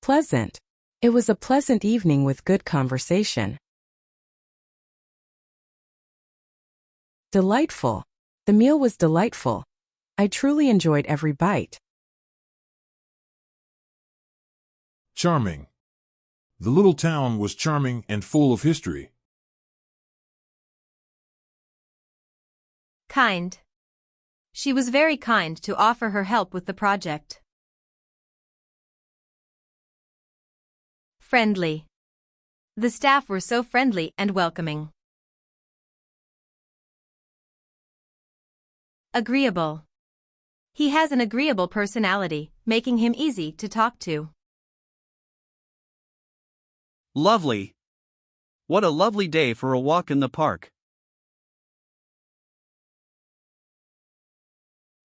Pleasant. It was a pleasant evening with good conversation. Delightful. The meal was delightful. I truly enjoyed every bite. Charming. The little town was charming and full of history. Kind. She was very kind to offer her help with the project. Friendly. The staff were so friendly and welcoming. Agreeable. He has an agreeable personality, making him easy to talk to. Lovely. What a lovely day for a walk in the park.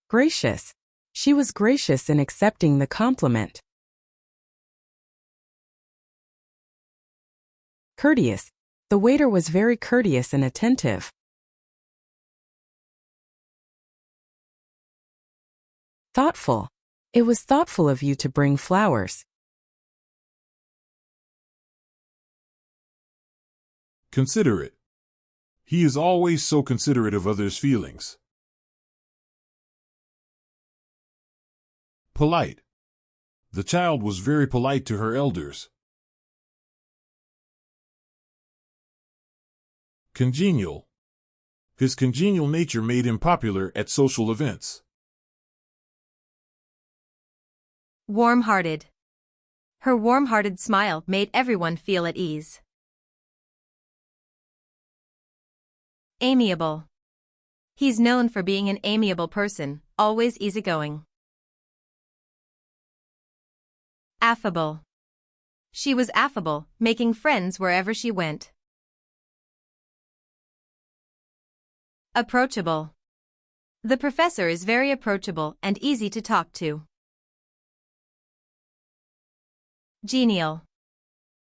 Gracious. She was gracious in accepting the compliment. Courteous. The waiter was very courteous and attentive. Thoughtful. It was thoughtful of you to bring flowers. Considerate. He is always so considerate of others' feelings. Polite. The child was very polite to her elders. Congenial. His congenial nature made him popular at social events. Warm-hearted. Her warm-hearted smile made everyone feel at ease. Amiable. He's known for being an amiable person, always easygoing. Affable. She was affable, making friends wherever she went. Approachable. The professor is very approachable and easy to talk to. Genial.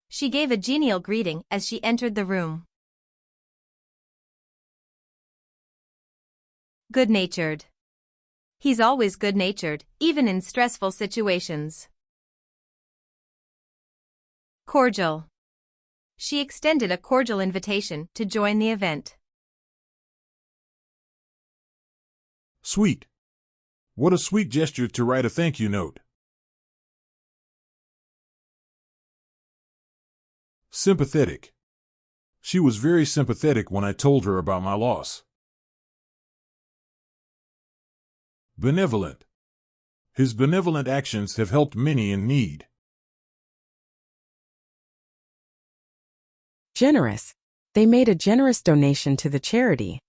She gave a genial greeting as she entered the room. Good-natured. He's always good-natured, even in stressful situations. Cordial. She extended a cordial invitation to join the event. Sweet. What a sweet gesture to write a thank you note. Sympathetic. She was very sympathetic when I told her about my loss. Benevolent. His benevolent actions have helped many in need. Generous. They made a generous donation to the charity.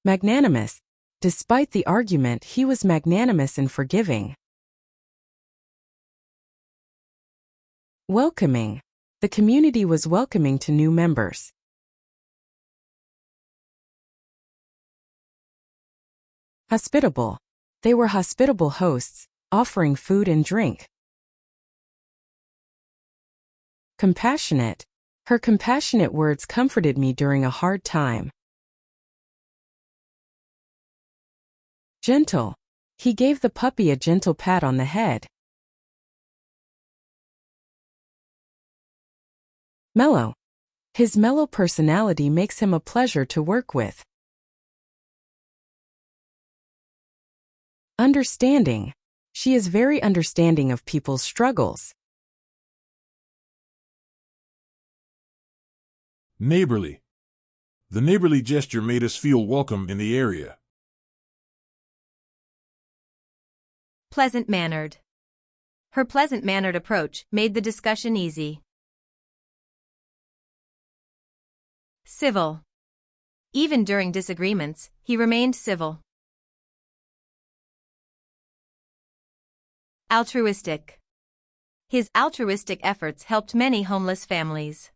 Magnanimous. Despite the argument, he was magnanimous and forgiving. Welcoming. The community was welcoming to new members. Hospitable. They were hospitable hosts, offering food and drink. Compassionate. Her compassionate words comforted me during a hard time. Gentle. He gave the puppy a gentle pat on the head. Mellow. His mellow personality makes him a pleasure to work with. Understanding. She is very understanding of people's struggles. Neighborly. The neighborly gesture made us feel welcome in the area. Pleasant-mannered. Her pleasant-mannered approach made the discussion easy. Civil. Even during disagreements, he remained civil. Altruistic. His altruistic efforts helped many homeless families.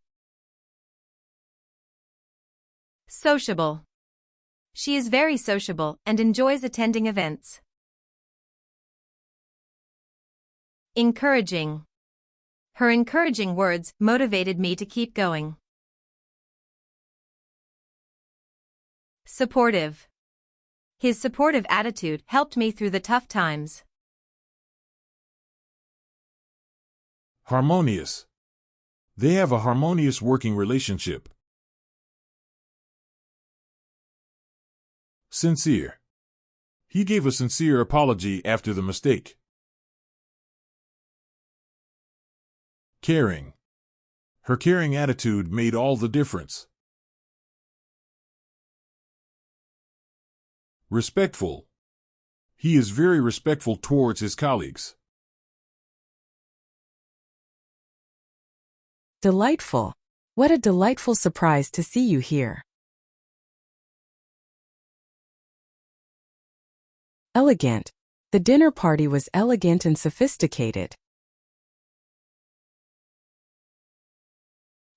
Sociable. She is very sociable and enjoys attending events. Encouraging. Her encouraging words motivated me to keep going. Supportive. His supportive attitude helped me through the tough times. Harmonious. They have a harmonious working relationship. Sincere. He gave a sincere apology after the mistake. Caring. Her caring attitude made all the difference. Respectful. He is very respectful towards his colleagues. Delightful. What a delightful surprise to see you here. Elegant. The dinner party was elegant and sophisticated.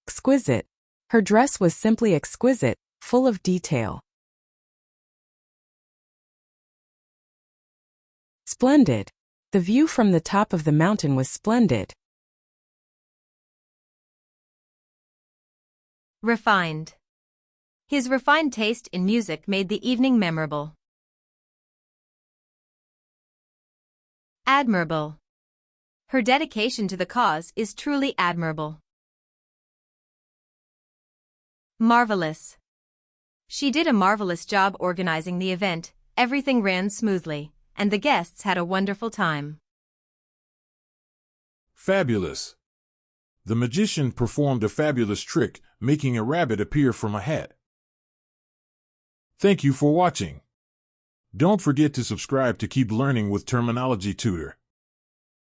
Exquisite. Her dress was simply exquisite, full of detail. Splendid. The view from the top of the mountain was splendid. Refined. His refined taste in music made the evening memorable. Admirable. Her dedication to the cause is truly admirable. Marvelous. She did a marvelous job organizing the event, everything ran smoothly, and the guests had a wonderful time. Fabulous. The magician performed a fabulous trick, making a rabbit appear from a hat. Thank you for watching. Don't forget to subscribe to keep learning with Terminology Tutor.